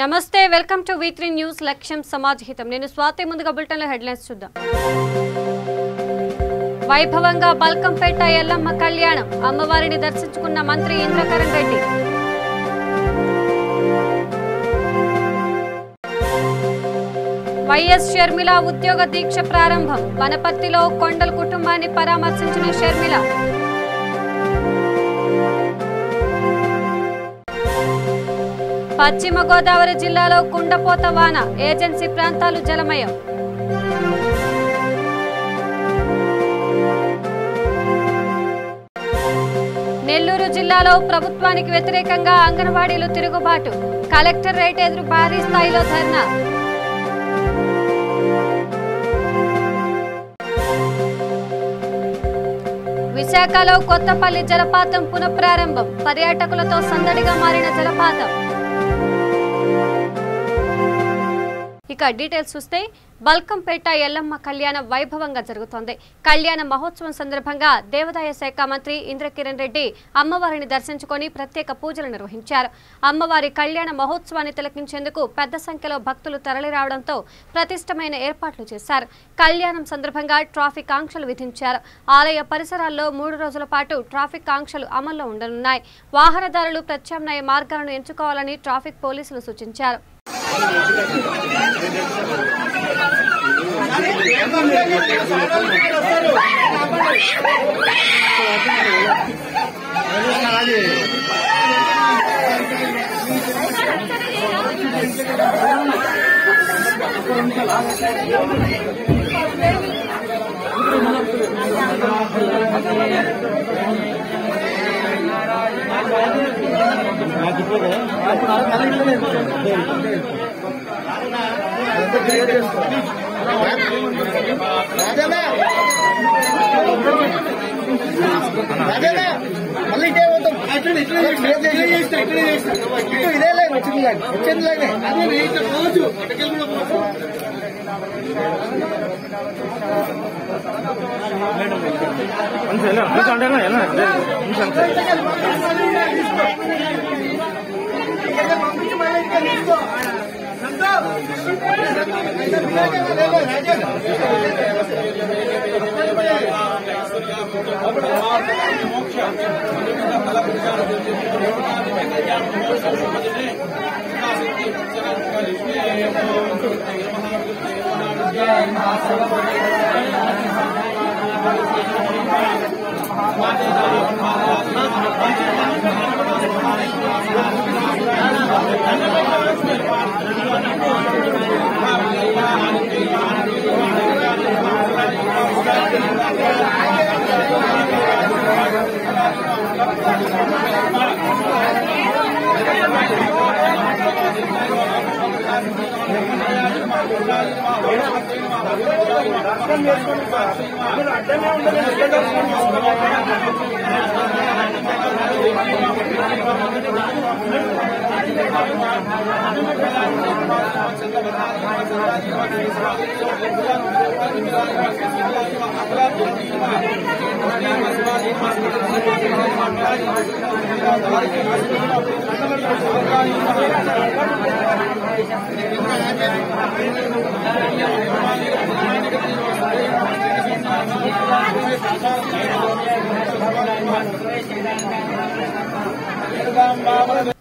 నమస్తే welcome to V3 news లక్ష్యం సమాజ్ హితం నేను స్వాతి ముందుగా బులెటిన్ లో హెడ్లైన్స్ చూద్దాం వైభవంగా బల్కంపేట ఎల్లమ్మ కళ్యాణం అమ్మవారిని దర్శించుకున్న మంత్రి ఇంద్రకరణ్ రెడ్డి వైఎస్ షర్మిల ఉద్యోగ దీక్ష ప్రారంభం వనపర్తిలో కొండల కుటుంబాన్ని పరామర్శించిన షర్మిల పశ్చిమ గోదావరి జిల్లాలో కుండపోత వాన ఏజెన్సీ ప్రాంతాలు జలమయం నెల్లూరు జిల్లాలో ప్రభుత్వానికి వ్యతిరేకంగా అంగన్వాడీలు తిరుగుబాటు కలెక్టరేట్ ఎదురు భారీ స్థాయిలో ధర్నా విశాఖలో కొత్తపల్లి జలపాతం పునఃప్రారంభం పర్యాటకులతో సందడిగా మారిన జలపాతం ఇక డీటెయిల్స్ చూస్తే బల్కంపేట ఎల్లమ్మ కళ్యాణం వైభవంగా జరుగుతోంది. కళ్యాణ మహోత్సవం సందర్భంగా దేవాదాయ శాఖ మంత్రి ఇంద్రకరణ్ రెడ్డి అమ్మవారిని దర్శించుకొని ప్రత్యేక పూజలు నిర్వహించారు. అమ్మవారి కళ్యాణ మహోత్సవాన్ని తిలకించేందుకు పెద్ద సంఖ్యలో భక్తులు తరలిరావడంతో ప్రతిష్టమైన ఏర్పాట్లు చేశారు. కళ్యాణం సందర్భంగా ట్రాఫిక్ ఆంక్షలు విధించారు. ఆలయ పరిసరాల్లో 3 రోజుల పాటు ట్రాఫిక్ ఆంక్షలు అమల్లో ఉండనున్నాయి. వాహనదారులు ప్రత్యామ్నాయ మార్గాలను ఎంచుకోవాలని ట్రాఫిక్ పోలీసులు సూచించారు.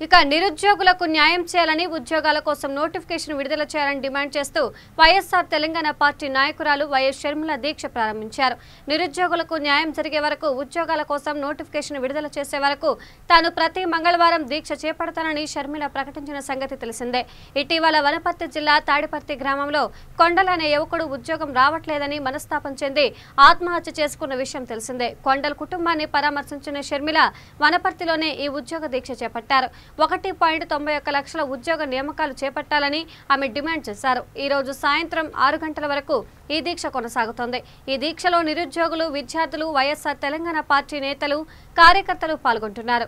ఇక నిరుద్యోగులకు న్యాయం చేయాలని ఉద్యోగాల కోసం నోటిఫికేషన్ విడుదల చేయాలని డిమాండ్ చేస్తూ వైఎస్ఆర్ తెలంగాణ పార్టీ నాయకురాలు వైఎస్ షర్మిల దీక్ష ప్రారంభించారు. నిరుద్యోగులకు న్యాయం జరిగే వరకు ఉద్యోగాల కోసం నోటిఫికేషన్ విడుదల చేసే వరకు తాను ప్రతి మంగళవారం దీక్ష చేపడతానని షర్మిల ప్రకటించిన సంగతి తెలిసిందే. ఇటీవల వనపర్తి జిల్లా తాడిపర్తి గ్రామంలో కొండల అనే యువకుడు ఉద్యోగం రావట్లేదని మనస్తాపం చెంది ఆత్మహత్య చేసుకున్న విషయం తెలిసిందే. కొండల కుటుంబాన్ని పరామర్శించిన షర్మిల వనపర్తిలోనే ఈ ఉద్యోగ దీక్ష చేపట్టారు. 1.91 లక్షల ఉద్యోగ నియామకాలు చేపట్టాలని ఆమె డిమాండ్ చేశారు. ఈ రోజు సాయంత్రం 6 గంటల వరకు ఈ దీక్ష కొనసాగుతోంది. ఈ దీక్షలో నిరుద్యోగులు, విద్యార్థులు, వైఎస్ఆర్ తెలంగాణ పార్టీ నేతలు, కార్యకర్తలు పాల్గొంటున్నారు.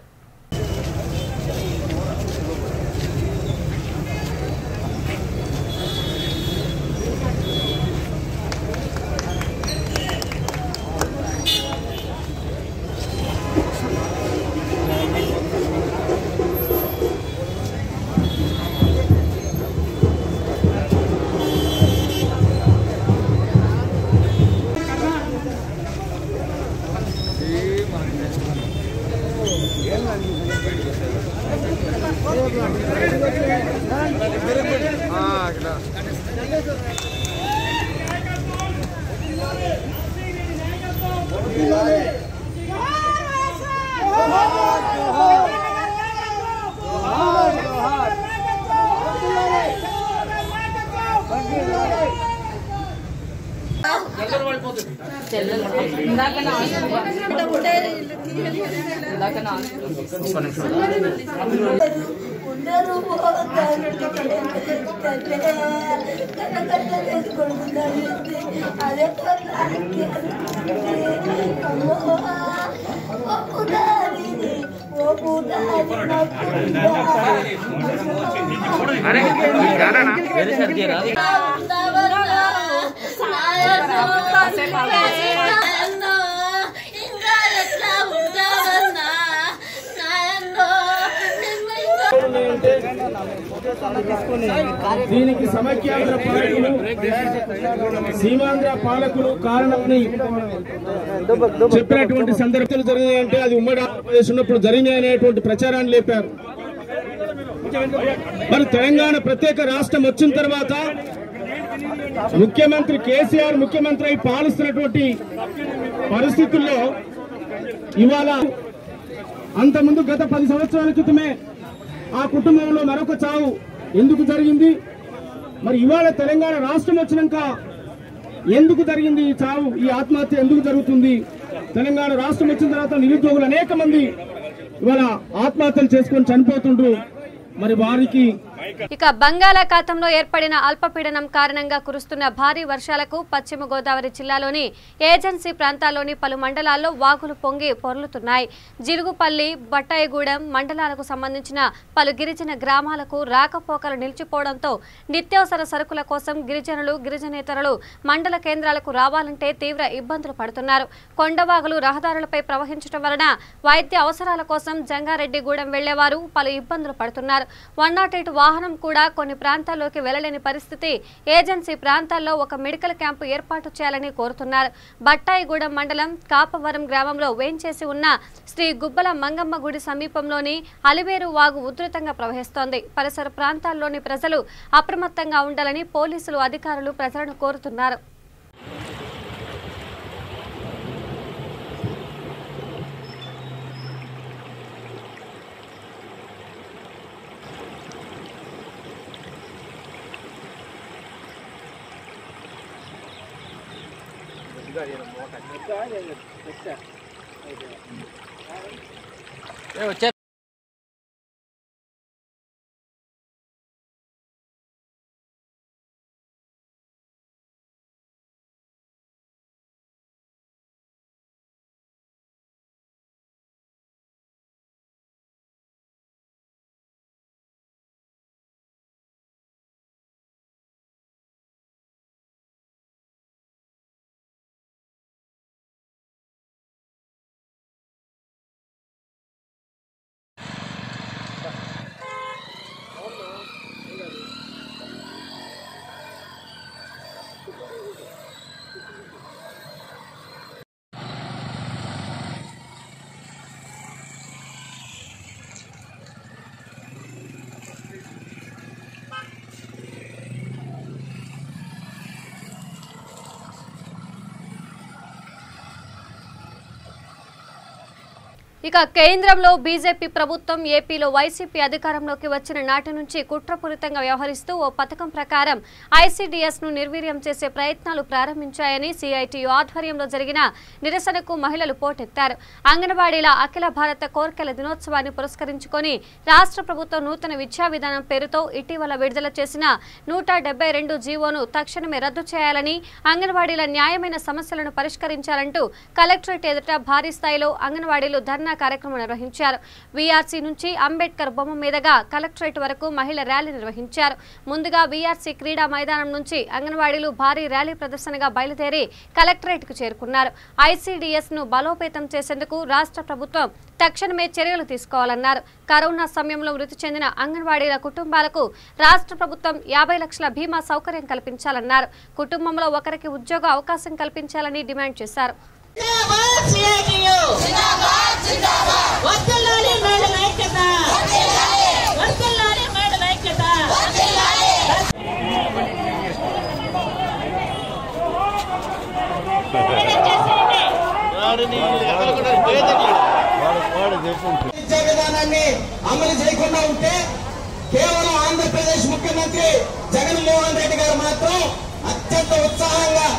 దీనికి సమైక్యాంధ్ర పాలకులు సీమాంధ్ర పాలకులు కారణమని చెప్పినటువంటి సందర్భాలు జరిగాయంటే అది ఉమ్మడి ఆంధ్రప్రదేశ్ ఉన్నప్పుడు జరిగాయి అనేటువంటి ప్రచారాన్ని లేపారు. మరి తెలంగాణ ప్రత్యేక రాష్ట్రం వచ్చిన తర్వాత ముఖ్యమంత్రి కేసీఆర్ ముఖ్యమంత్రి అయి పాలిస్తున్నటువంటి పరిస్థితుల్లో ఇవాళ అంతకుముందు గత 10 సంవత్సరాల క్రితమే ఆ కుటుంబంలో మరొక చావు ఎందుకు జరిగింది? మరి ఇవాళ తెలంగాణ రాష్ట్రం వచ్చినాక ఎందుకు జరిగింది ఈ చావు, ఈ ఆత్మహత్య ఎందుకు జరుగుతుంది? తెలంగాణ రాష్ట్రం వచ్చిన తర్వాత నిరుద్యోగులు అనేక మంది ఇవాళ ఆత్మహత్యలు చేసుకొని చనిపోతుండ్రు. మరి వారికి ఇక బంగాళాఖాతంలో ఏర్పడిన అల్పపీడనం కారణంగా కురుస్తున్న భారీ వర్షాలకు పశ్చిమ గోదావరి జిల్లాలోని ఏజెన్సీ ప్రాంతాల్లోని పలు మండలాల్లో వాగులు పొంగి పొర్లుతున్నాయి. జిలుగుపల్లి, బట్టాయిగూడెం మండలాలకు సంబంధించిన పలు గిరిజన గ్రామాలకు రాకపోకలు నిలిచిపోవడంతో నిత్యావసర సరుకుల కోసం గిరిజనులు, గిరిజనేతరులు మండల కేంద్రాలకు రావాలంటే తీవ్ర ఇబ్బందులు పడుతున్నారు. కొండవాగులు రహదారులపై ప్రవహించడం వలన వైద్య అవసరాల కోసం జంగారెడ్డిగూడెం వెళ్లేవారు పలు ఇబ్బందులు పడుతున్నారు. 108 వాహనం కూడా కొన్ని ప్రాంతాల్లోకి వెళ్లలేని పరిస్థితి. ఏజెన్సీ ప్రాంతాల్లో ఒక మెడికల్ క్యాంపు ఏర్పాటు చేయాలని కోరుతున్నారు. బట్టాయిగూడెం మండలం కాపవరం గ్రామంలో వేంచేసి ఉన్న శ్రీ గుబ్బల మంగమ్మ గుడి సమీపంలోని అలివేరు వాగు ఉధృతంగా ప్రవహిస్తోంది. పరిసర ప్రాంతాల్లోని ప్రజలు అప్రమత్తంగా ఉండాలని పోలీసులు, అధికారులు ప్రజలను కోరుతున్నారు. ఇక కేంద్రంలో బీజేపీ ప్రభుత్వం, ఏపీలో వైసీపీ అధికారంలోకి వచ్చిన నాటి నుంచి కుట్రపూరితంగా వ్యవహరిస్తూ ఓ పథకం ప్రకారం ఐసీడీఎస్ ను నిర్వీర్యం చేసే ప్రయత్నాలు ప్రారంభించాయని సిఐటియు ఆధ్వర్యంలో జరిగిన నిరసనకు మహిళలు పోటెత్తారు. అంగన్వాడీల అఖిల భారత కోర్కెల దినోత్సవాన్ని పురస్కరించుకొని రాష్ట్ర ప్రభుత్వం నూతన విద్యా విధానం పేరుతో ఇటీవల విడుదల చేసిన 172 జీవోను తక్షణమే రద్దు చేయాలని, అంగన్వాడీల న్యాయమైన సమస్యలను పరిష్కరించాలంటూ కలెక్టరేట్ ఎదుట భారీ స్థాయిలో అంగన్వాడీలు ధర్నా కార్యక్రమం నిర్వహించారు. వీఆర్సీ నుంచి అంబేద్కర్ బొమ్మ మీదుగా కలెక్టరేట్ వరకు మహిళా ర్యాలీ నిర్వహించారు. ముందుగా వీఆర్సీ క్రీడా మైదానం నుంచి అంగన్వాడీలు భారీ ర్యాలీ ప్రదర్శనగా బయలుదేరి కలెక్టరేట్ కు చేరుకున్నారు. ఐసీడీఎస్ ను బలోపేతం చేసేందుకు రాష్ట్ర ప్రభుత్వం తక్షణమే చర్యలు తీసుకోవాలన్నారు. కరోనా సమయంలో మృతి చెందిన అంగన్వాడీల కుటుంబాలకు రాష్ట్ర ప్రభుత్వం 50 లక్షల బీమా సౌకర్యం కల్పించాలన్నారు. కుటుంబంలో ఒకరికి ఉద్యోగ అవకాశం కల్పించాలని డిమాండ్ చేశారు. విద్యా విధానాన్ని అమలు చేయకుండా ఉంటే కేవలం ఆంధ్రప్రదేశ్ ముఖ్యమంత్రి జగన్మోహన్ రెడ్డి గారు మాత్రం అత్యంత ఉత్సాహంగా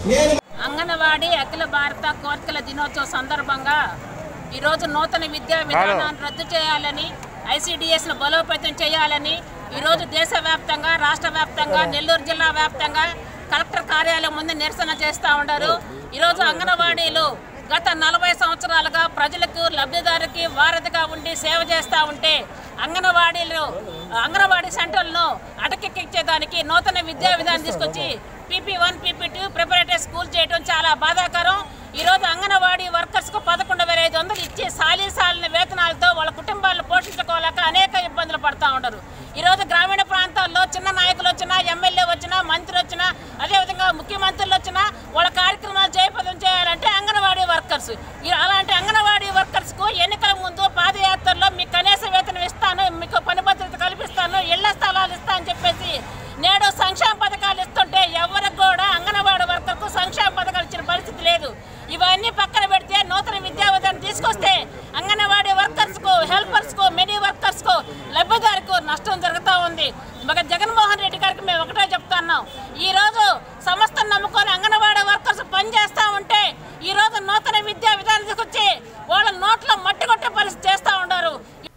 నేను అంగన్వాడీ అఖిల భారత కోర్కెల దినోత్సవ సందర్భంగా ఈరోజు నూతన విద్యా విధానాన్ని రద్దు చేయాలని, ఐసిడిఎస్ను బలోపేతం చేయాలని ఈరోజు దేశవ్యాప్తంగా, రాష్ట్ర వ్యాప్తంగా, నెల్లూరు జిల్లా వ్యాప్తంగా కలెక్టర్ కార్యాలయం ముందు నిరసన చేస్తూ ఉన్నారు. ఈరోజు అంగన్వాడీలు గత 40 సంవత్సరాలుగా ప్రజలకు, లబ్ధిదారుకి వారధిగా ఉండి సేవ చేస్తూ ఉంటే అంగన్వాడీ సెంటర్లను అటకెక్కించేదానికి నూతన విద్యా విధానం తీసుకొచ్చి PP1, PP2 ప్రిపరేటరీ స్కూల్ చేయడం చాలా బాధాకరం. ఈరోజు అంగన్వాడీ వర్కర్స్కు 11,500 ఇచ్చి సాలిన వేతనాలతో వాళ్ళ కుటుంబాలను పోషించుకోలేక అనేక ఇబ్బందులు పడుతూ ఉంటారు. ఈరోజు గ్రామీణ ప్రాంతాల్లో చిన్న నాయకులు వచ్చినా, ఎమ్మెల్యే వచ్చినా, మంత్రి వచ్చినా, అదేవిధంగా ముఖ్యమంత్రులు వచ్చినా వాళ్ళ కార్యక్రమాలు జయప్రదం చేయాలంటే అంగన్వాడీ వర్కర్స్. అలాంటి అంగన్వాడీ వర్కర్స్కు ఎన్నికల ముందు పాదయాత్రలో మీకు కనీస వేతనం ఇస్తాను, మీకు పని భద్రత కల్పిస్తాను, ఇళ్ల స్థలాలు ఇస్తా అని చెప్పేసి నేడు సంక్షేమ పథకాలు ఇస్తుంటే ఎవరికి కూడా అంగన్వాడీ వర్కర్కు సంక్షేమ పథకాలు ఇచ్చిన పరిస్థితి లేదు. ఇవన్నీ పక్కన పెడితే నూతన విద్యా విధానం తీసుకొస్తే అంగన్వాడీ వర్కర్స్కు, హెల్పర్స్కు, మెనీ వర్కర్స్కు, లబ్ధిదారుకు నష్టం జరుగుతూ ఉంది. మరి జగన్మోహన్ రెడ్డి గారికి మేము ఒకటే చెప్తున్నాం, ఈరోజు సంస్థను నమ్ముకొని అంగన్వాడీ వర్కర్స్ పనిచేస్తూ ఉంటే ఈరోజు నూతన విద్యా విధానం తీసుకొచ్చి వాళ్ళ నోట్లో మట్టి కొట్టే పరిస్థితి చేస్తూ ఉన్నారు.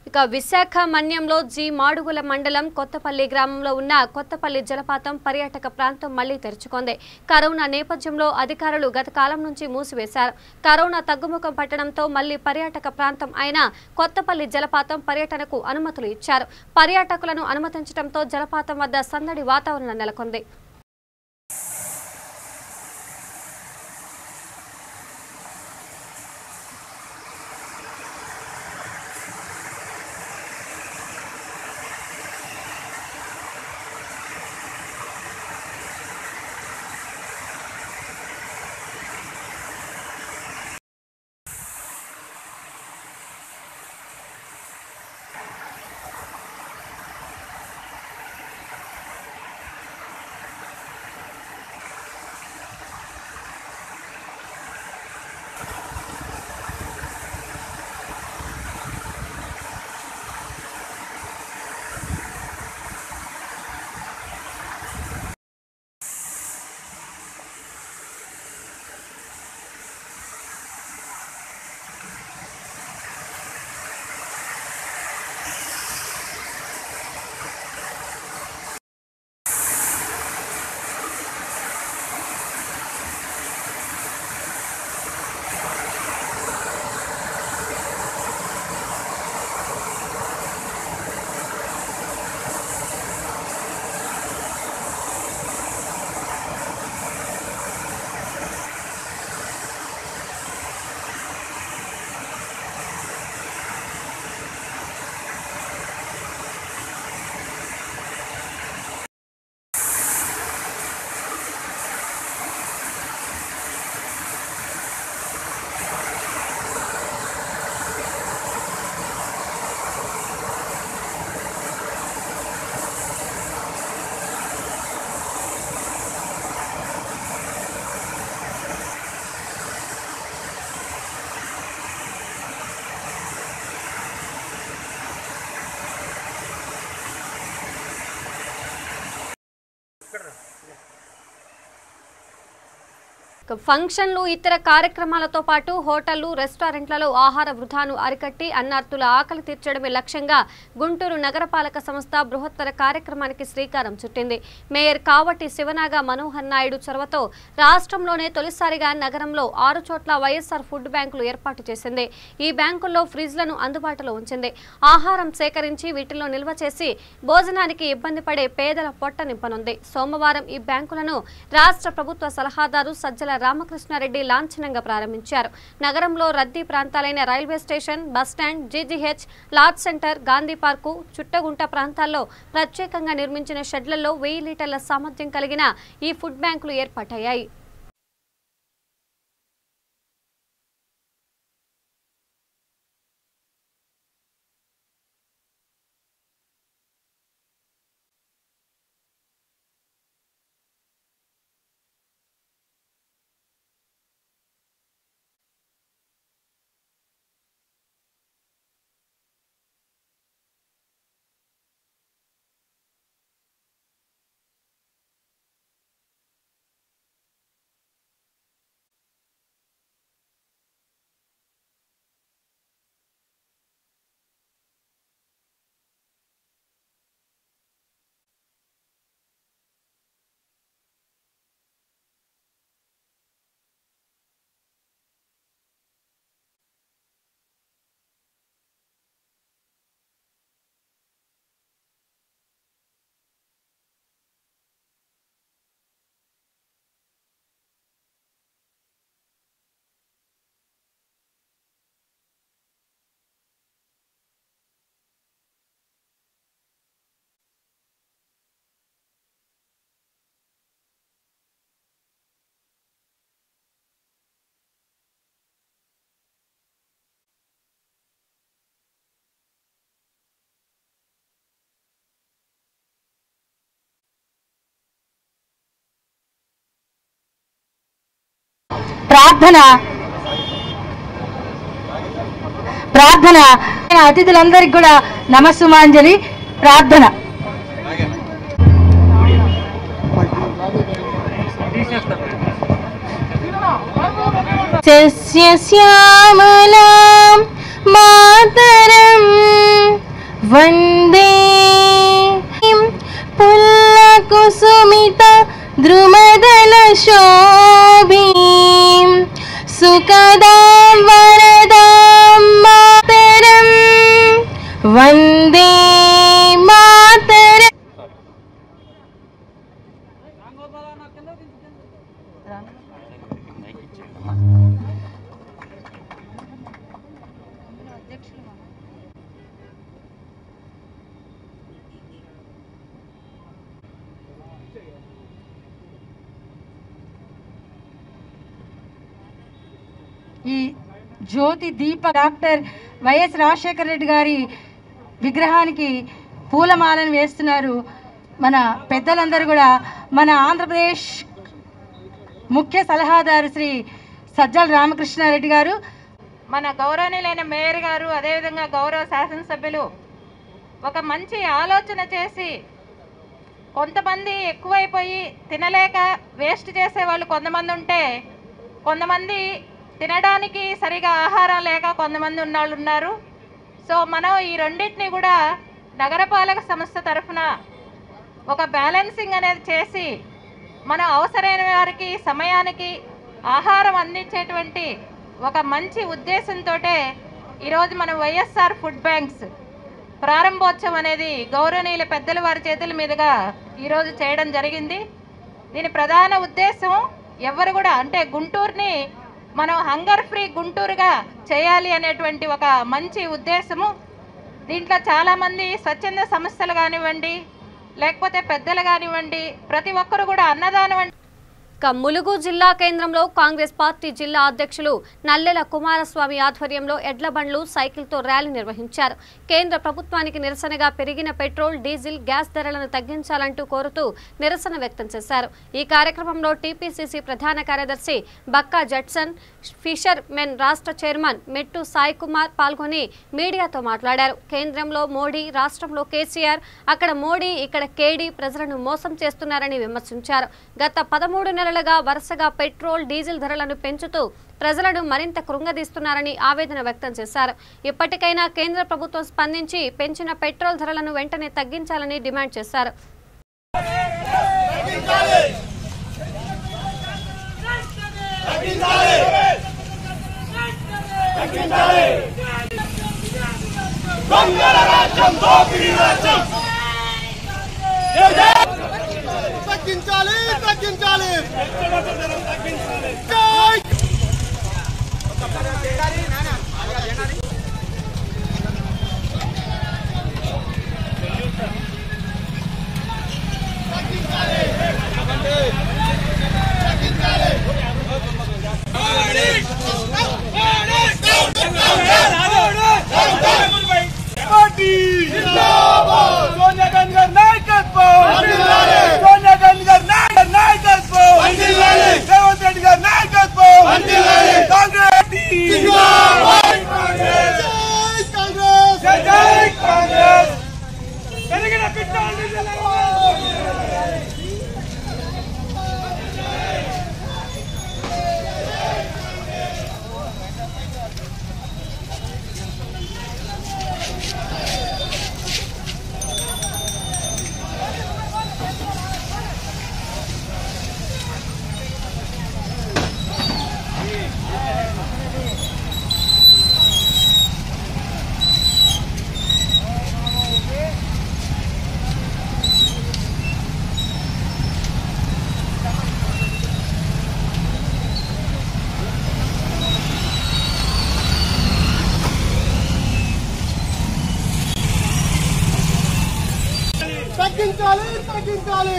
ఇక విశాఖ మన్యంలో జి మాడుగుల మండలం కొత్తపల్లి గ్రామంలో ఉన్న కొత్తపల్లి జలపాతం పర్యాటక ప్రాంతం మళ్లీ తెరుచుకుంది. కరోనా నేపథ్యంలో అధికారులు గత కాలం నుంచి మూసివేశారు. కరోనా తగ్గుముఖం పట్టడంతో మళ్లీ పర్యాటక ప్రాంతం అయిన కొత్తపల్లి జలపాతం పర్యటనకు అనుమతులు ఇచ్చారు. పర్యాటకులను అనుమతించడంతో జలపాతం వద్ద సందడి వాతావరణం నెలకొంది. ఫంక్షన్లు ఇతర కార్యక్రమాలతో పాటు హోటళ్లు రెస్టారెంట్లలో ఆహార వృధాను అరికట్టి అన్నార్తుల ఆకలి తీర్చడమే లక్ష్యంగా గుంటూరు నగరపాలక సంస్థ బృహత్తర కార్యక్రమానికి శ్రీకారం చుట్టింది. మేయర్ కావటి శివనాగ మనోహర్ నాయుడు చొరవతో రాష్ట్రంలోనే తొలిసారిగా నగరంలో 6 చోట్ల వైఎస్ఆర్ ఫుడ్ బ్యాంకులు ఏర్పాటు చేసింది. ఈ బ్యాంకుల్లో ఫ్రిడ్జ్లను అందుబాటులో ఉంచింది. ఆహారం సేకరించి వీటిలో నిల్వ చేసి భోజనానికి ఇబ్బంది పడే పేదల పొట్ట నింపనుంది. సోమవారం ఈ బ్యాంకులను రాష్ట్ర ప్రభుత్వ సలహాదారు సజ్జల రామకృష్ణారెడ్డి లాంఛనంగా ప్రారంభించారు. నగరంలో రద్దీ ప్రాంతాలైన railway station, bus stand, GGH, large centre, Gandhi park, Chuttugunta ప్రాంతాల్లో ప్రత్యేకంగా నిర్మించిన షెడ్లలో 1000 లీటర్ల సామర్థ్యం కలిగిన ఈ ఫుడ్ బ్యాంకులు ఏర్పాటయ్యాయి. ప్రార్థన అతిథులందరికీ కూడా నమస్సుమాంజలి ప్రార్థన. సస్యశ్యామలాం మాతరం వందే పుల్లకుసుమిత ద్రుమదల శోభీం సుఖదాం వరదాం మాతరం వందే మాతరం. ఈ జ్యోతి దీప డాక్టర్ వైఎస్ రాజశేఖర రెడ్డి గారి విగ్రహానికి పూలమాలను వేస్తున్నారు మన పెద్దలందరూ కూడా. మన ఆంధ్రప్రదేశ్ ముఖ్య సలహాదారు శ్రీ సజ్జల రామకృష్ణారెడ్డి గారు, మన గౌరవనీయులైన మేయర్ గారు, అదేవిధంగా గౌరవ శాసనసభ్యులు ఒక మంచి ఆలోచన చేసి, కొంతమంది ఎక్కువైపోయి తినలేక వేస్ట్ చేసేవాళ్ళు కొంతమంది ఉంటే, కొంతమంది తినడానికి సరిగా ఆహారం లేక కొంతమంది ఉన్నవాళ్ళు ఉన్నారు. సో మనం ఈ రెండింటిని కూడా నగరపాలక సంస్థ తరఫున ఒక బ్యాలెన్సింగ్ అనేది చేసి మనం అవసరమైన వారికి సమయానికి ఆహారం అందించేటువంటి ఒక మంచి ఉద్దేశంతో ఈరోజు మనం వైఎస్ఆర్ ఫుడ్ బ్యాంక్స్ ప్రారంభోత్సవం అనేది గౌరవనీయుల పెద్దల వారి చేతుల మీదుగా ఈరోజు చేయడం జరిగింది. దీని ప్రధాన ఉద్దేశం ఎవరు కూడా అంటే గుంటూరుని మనం హంగర్ ఫ్రీ గుంటూరుగా చేయాలి అనేటువంటి ఒక మంచి ఉద్దేశము. దీంట్లో చాలామంది స్వచ్ఛంద సంస్థలు కానివ్వండి, లేకపోతే పెద్దలు కానివ్వండి, ప్రతి ఒక్కరు కూడా అన్నదానం. ములుగు జిల్లా కేంద్రంలో కాంగ్రెస్ పార్టీ జిల్లా అధ్యక్షులు నల్లెల కుమారస్వామి ఆధ్వర్యంలో ఎడ్ల బండ్లు సైకిల్తో ర్యాలీ నిర్వహించారు. కేంద్ర ప్రభుత్వానికి నిరసనగా పెరిగిన పెట్రోల్, డీజిల్, గ్యాస్ ధరలను తగ్గించాలంటూ కోరుతూ నిరసన వ్యక్తం చేశారు. ఈ కార్యక్రమంలో టీపీసీసీ ప్రధాన కార్యదర్శి బక్కా జడ్సన్, ఫిషర్ మెన్ రాష్ట్ర చైర్మన్ మెట్టు సాయి కుమార్ పాల్గొని మీడియాతో మాట్లాడారు. కేంద్రంలో మోడీ, రాష్ట్రంలో కేసీఆర్, అక్కడ మోడీ, ఇక్కడ కేడీ ప్రజలను మోసం చేస్తున్నారని విమర్శించారు. గత 13 నెలలుగా వరుసగా పెట్రోల్, డీజిల్ ధరలను పెంచుతూ ప్రజలను మరింత కృంగదీస్తున్నారని ఆవేదన వ్యక్తం చేశారు. ఇప్పటికైనా కేంద్ర ప్రభుత్వం స్పందించి పెంచిన పెట్రోల్ ధరలను వెంటనే తగ్గించాలని డిమాండ్ చేశారు. తగ్గించాలి తగ్గించాలి సోనియా గాంధీ గారి నాయకత్వం, సోనియా గాంధీ గారి నాయకత్వం, రేవంత్ రెడ్డి గారి నాయకత్వం, కాంగ్రెస్ జై కాంగ్రెస్. పెరిగిన పెట్రోల్ డీజిల్ తగ్గించాలి తగ్గించాలి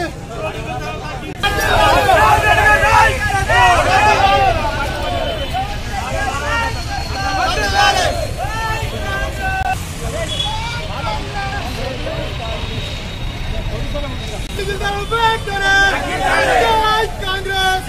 కాంగ్రెస్.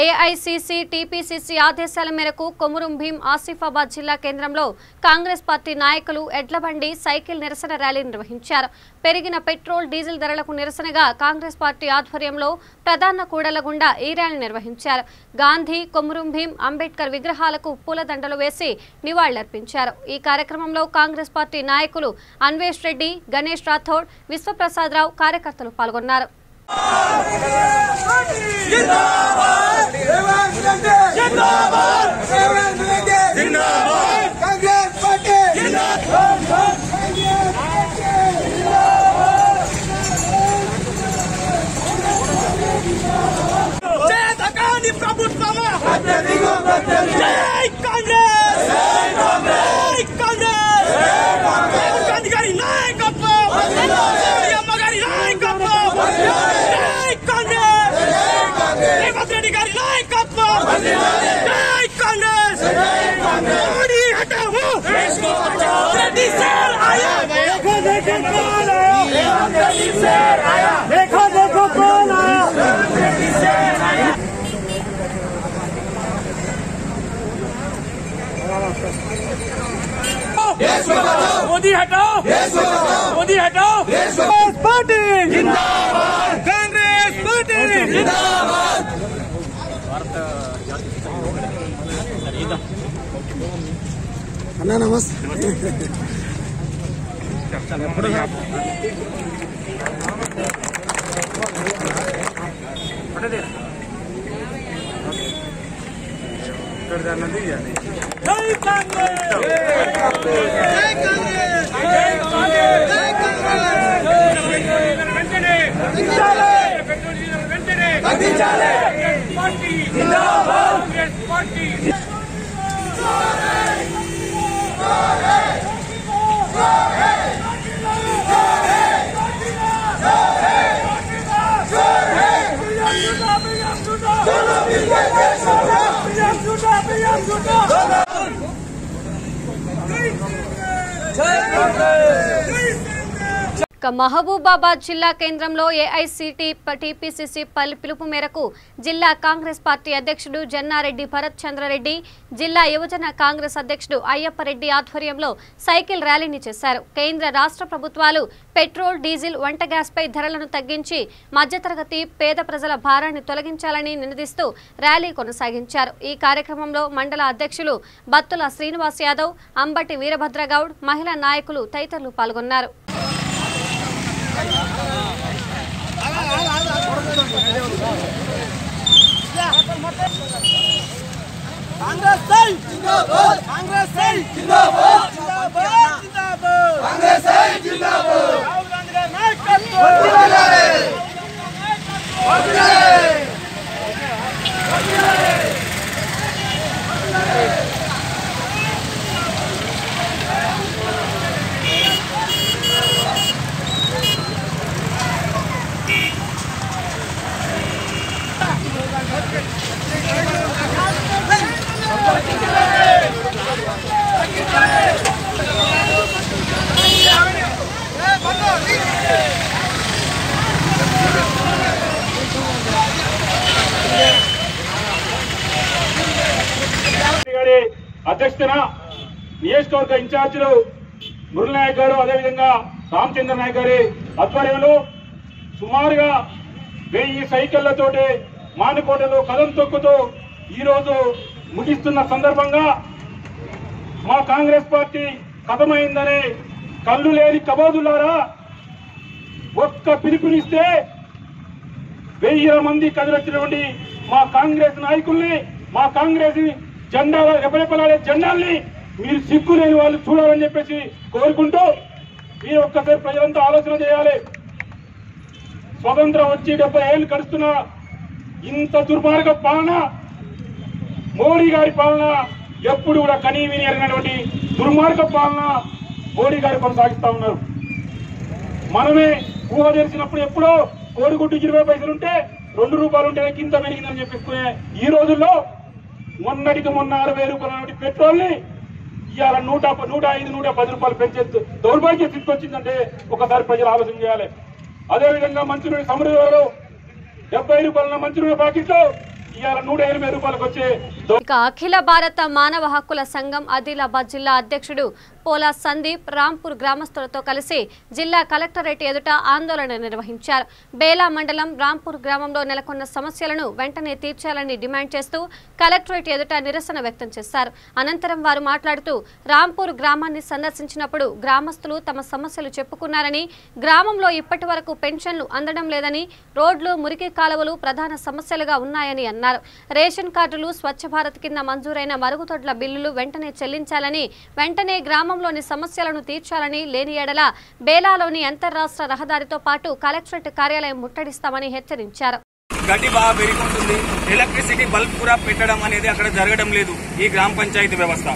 ఏఐసిసి టీపీసీసీ ఆదేశాల మేరకు కొమురం భీం ఆసిఫాబాద్ జిల్లా కేంద్రంలో కాంగ్రెస్ పార్టీ నాయకులు ఎడ్లబండి సైకిల్ నిరసన ర్యాలీ నిర్వహించారు. పెరిగిన పెట్రోల్ డీజిల్ ధరలకు నిరసనగా కాంగ్రెస్ పార్టీ ఆధ్వర్యంలో ప్రధాన కూడల గుండా ఈ ర్యాలీ నిర్వహించారు. గాంధీ, కొమురం భీం, అంబేద్కర్ విగ్రహాలకు పూలదండలు వేసి నివాళులర్పించారు. ఈ కార్యక్రమంలో కాంగ్రెస్ పార్టీ నాయకులు అన్వేష్ రెడ్డి, గణేష్ రాథోడ్, విశ్వప్రసాద్ రావు కార్యకర్తలు పాల్గొన్నారు. मोदी हटाओ, मोदी हटाओ, कांग्रेस पार्टी जिंदाबाद, कांग्रेस पार्टी जिंदाबाद। अन्ना नमस्ते। जय कांग्रेस, जय कांग्रेस, जय कांग्रेस, जय कांग्रेस, जय कांग्रेस। पार्टी जिंदाबाद, कांग्रेस पार्टी। మహబూబాబాద్ జిల్లా కేంద్రంలో టీపీసీసీ పిలుపు మేరకు జిల్లా కాంగ్రెస్ పార్టీ అధ్యక్షుడు జన్నారెడ్డి భరత్ చంద్రారెడ్డి, జిల్లా యువజన కాంగ్రెస్ అధ్యక్షుడు అయ్యప్పరెడ్డి ఆధ్వర్యంలో సైకిల్ ర్యాలీని చేశారు. కేంద్ర రాష్ట్ర ప్రభుత్వాలు పెట్రోల్, డీజిల్, వంట గ్యాస్పై ధరలను తగ్గించి మధ్యతరగతి పేద ప్రజల భారాన్ని తొలగించాలని నినదిస్తూ ర్యాలీ కొనసాగించారు. ఈ కార్యక్రమంలో మండల అధ్యక్షులు బత్తుల శ్రీనివాస్ యాదవ్, అంబటి వీరభద్రగౌడ్, మహిళా నాయకులు తదితరులు పాల్గొన్నారు. कांग्रेस जिंदाबाद, कांग्रेस जिंदाबाद, जिंदाबाद, जिंदाबाद, कांग्रेस जिंदाबाद। राहुल गांधी का नायकत्व जिंदाबाद, అధ్యక్షతన నియోజకవర్గ ఇన్ఛార్జీలు మురళి నాయక్ గారు, అదేవిధంగా రామచంద్ర నాయక్ గారి ఆధ్వర్యంలో సుమారుగా 1000 సైకిళ్లతోటి మానుకోటలో కదం తొక్కుతూ ఈరోజు ముగిస్తున్న సందర్భంగా మా కాంగ్రెస్ పార్టీ కథమైందని కళ్ళు లేని కబోదులారా ఒక్క పిలుపునిస్తే 1000 మంది కదిలొచ్చినటువంటి మా కాంగ్రెస్ నాయకుల్ని, మా కాంగ్రెస్ జెండా రెపరెపలాడే జెండాల్ని మీరు సిగ్గు లేని వాళ్ళు చూడాలని చెప్పేసి కోరుకుంటూ మీరు ఒక్కసారి ప్రజలంతా ఆలోచన చేయాలి. స్వతంత్రం వచ్చి 70 ఏళ్ళు గడుస్తున్న ఇంత దుర్మార్గ పాలన, మోడీ గారి పాలన ఎప్పుడు కూడా కనీవిని ఎరిగినటువంటి దుర్మార్గ పాలన మోడీ గారు కొనసాగిస్తా ఉన్నారు. మనమే ఊహ తెలిసినప్పుడు ఎప్పుడో కోడిగుడ్డు 20 పైసలుంటే 2 రూపాయలు ఉంటే కింద పెరిగిందని చెప్పేసుకునే ఈ రోజుల్లో మొన్నటికి మొన్న 60,000 రూపాయల పెట్రోల్ ని ఇవాళ 105-110 రూపాయలు పెంచే దౌర్భాగ్య స్థితికి వచ్చిందంటే ఒకసారి ప్రజలు ఆలోచన చేయాలి. అదేవిధంగా మంచినీటి సమృద్ధిలో 70 రూపాయల మంచినీటి ప్యాకెట్లో ఇవాళ 180 రూపాయలకు వచ్చే. ఇక అఖిల భారత మానవ హక్కుల సంఘం ఆదిలాబాద్ జిల్లా అధ్యక్షుడు పోలా సందీప్ రాంపూర్ గ్రామస్తులతో కలిసి జిల్లా కలెక్టరేట్ ఎదుట ఆందోళన నిర్వహించారు. బేలా మండలం రాంపూర్ గ్రామంలో నెలకొన్న సమస్యలను వెంటనే తీర్చాలని డిమాండ్ చేస్తూ కలెక్టరేట్ ఎదుట నిరసన వ్యక్తం చేశారు. అనంతరం వారు మాట్లాడుతూ రాంపూర్ గ్రామాన్ని సందర్శించినప్పుడు గ్రామస్తులు తమ సమస్యలు చెప్పుకున్నారని, గ్రామంలో ఇప్పటి వరకు పెన్షన్లు అందడం లేదని, రోడ్లు మురికి కాలువలు ప్రధాన సమస్యలుగా ఉన్నాయని అన్నారు. రేషన్ కార్డులు, స్వచ్ఛ భారత్ కింద మంజూరైన మరుగుదొడ్ల బిల్లులు వెంటనే చెల్లించాలని, వెంటనే గ్రామంలోని సమస్యలను తీర్చాలని, లేని ఎడల బేలాలోని అంతర్రాష్ట్ర రహదారితో పాటు కలెక్టరేట్ కార్యాలయం ముట్టడిస్తామని హెచ్చరించారు. గడ్డి బాగా పెరుగుతుంది. ఎలక్ట్రిసిటీ బల్బ్ కూడా పెట్టడం అనేది అక్కడ జరగడం లేదు ఈ గ్రామ పంచాయతీ వ్యవస్థ.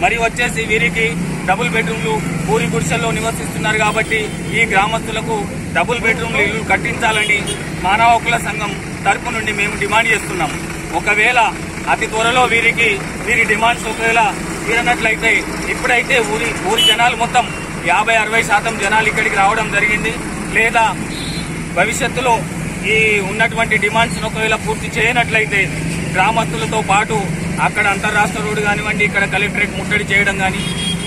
మరి వచ్చేసి వీరికి డబుల్ బెడ్రూమ్లు పూరి గుడిసెల్లో నివసిస్తున్నారు కాబట్టి ఈ గ్రామస్తులకు డబుల్ బెడ్రూమ్లు ఇల్లు కట్టించాలని మానవ హక్కుల సంఘం తరపు నుండి మేము డిమాండ్ చేస్తున్నాము. ఒకవేళ అతి త్వరలో వీరి డిమాండ్స్ ఒకవేళ తీరనట్లయితే ఇప్పుడైతే ఊరి జనాలు మొత్తం 50-60% జనాలు ఇక్కడికి రావడం జరిగింది. లేదా భవిష్యత్తులో ఈ ఉన్నటువంటి డిమాండ్స్ ఒకవేళ పూర్తి చేయనట్లయితే గ్రామస్తులతో పాటు అక్కడ అంతర్రాష్ట్ర రోడ్డు కానివ్వండి, ఇక్కడ కలెక్టరేట్ ముట్టడి చేయడం కానీ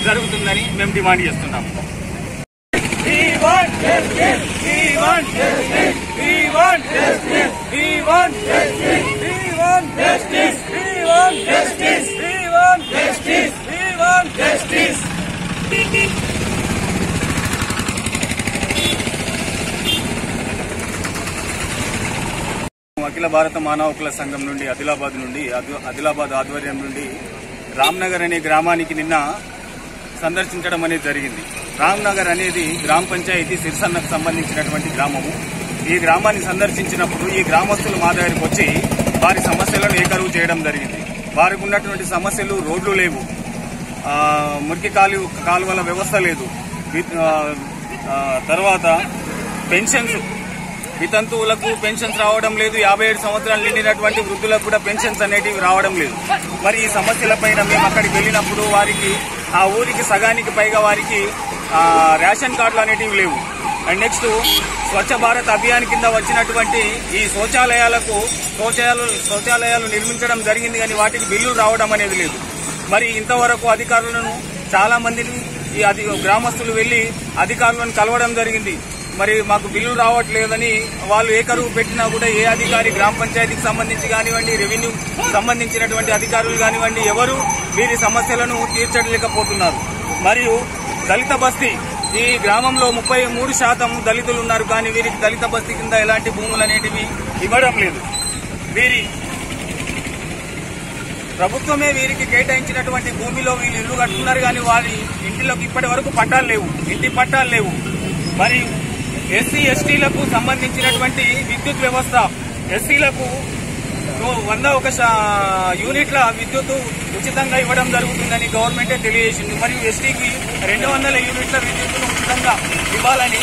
జరుగుతుందని మేము డిమాండ్ చేస్తున్నాము. అఖిల భారత మానవ హక్కుల సంఘం నుండి ఆదిలాబాద్ ఆధ్వర్యం నుండి రామ్నగర్ అనే గ్రామానికి నిన్న సందర్శించడం అనేది జరిగింది. రామ్నగర్ అనేది గ్రామ పంచాయతీ సిరిసన్నకు సంబంధించినటువంటి గ్రామము. ఈ గ్రామాన్ని సందర్శించినప్పుడు ఈ గ్రామస్తులు మా దగ్గరికి వచ్చి వారి సమస్యలను ఏకరువు చేయడం జరిగింది. వారికి ఉన్నటువంటి సమస్యలు రోడ్లు లేవు, మురికి కాలువల వ్యవస్థ లేదు, తర్వాత పెన్షన్స్ వితంతువులకు పెన్షన్స్ రావడం లేదు, 57 సంవత్సరాలు నిండినటువంటి వృద్ధులకు కూడా పెన్షన్స్ అనేటివి రావడం లేదు. మరి ఈ సమస్యలపైన మేము అక్కడికి వెళ్ళినప్పుడు వారికి ఆ ఊరికి సగానికి పైగా వారికి రేషన్ కార్డులు అనేటివి లేవు. అండ్ నెక్స్ట్ స్వచ్ఛ భారత్ అభియాన్ కింద వచ్చినటువంటి ఈ శౌచాలయాలు నిర్మించడం జరిగింది, కానీ వాటికి బిల్లులు రావడం అనేది లేదు. మరి ఇంతవరకు అధికారులను చాలా మందిని గ్రామస్తులు వెళ్లి అధికారులను కలవడం జరిగింది. మరి మాకు బిల్లులు రావట్లేదని వాళ్ళు ఏకరువు పెట్టినా కూడా ఏ అధికారి గ్రామ పంచాయతీకి సంబంధించి కానివ్వండి, రెవెన్యూ సంబంధించినటువంటి అధికారులు కానివ్వండి ఎవరు వీరి సమస్యలను తీర్చలేకపోతున్నారు. మరియు దళిత బస్తీ, ఈ గ్రామంలో 33% దళితులు ఉన్నారు, కానీ వీరికి దళిత బస్తీ కింద ఎలాంటి భూములు అనేటివి ఇవ్వడం లేదు. ప్రభుత్వమే వీరికి కేటాయించినటువంటి భూమిలో వీళ్ళు ఇల్లు కట్టుకున్నారు, కానీ వారి ఇంటిలోకి ఇప్పటి వరకు పట్టాలు లేవు, ఇంటి పట్టాలు లేవు. మరియు ఎస్సీ ఎస్టీలకు సంబంధించినటువంటి విద్యుత్ వ్యవస్థ, ఎస్సీలకు 101 యూనిట్ల విద్యుత్ ఉచితంగా ఇవ్వడం జరుగుతుందని గవర్నమెంటే తెలియజేసింది. మరియు ఎస్టీకి 200 యూనిట్ల విద్యుత్తును ఉచితంగా ఇవ్వాలని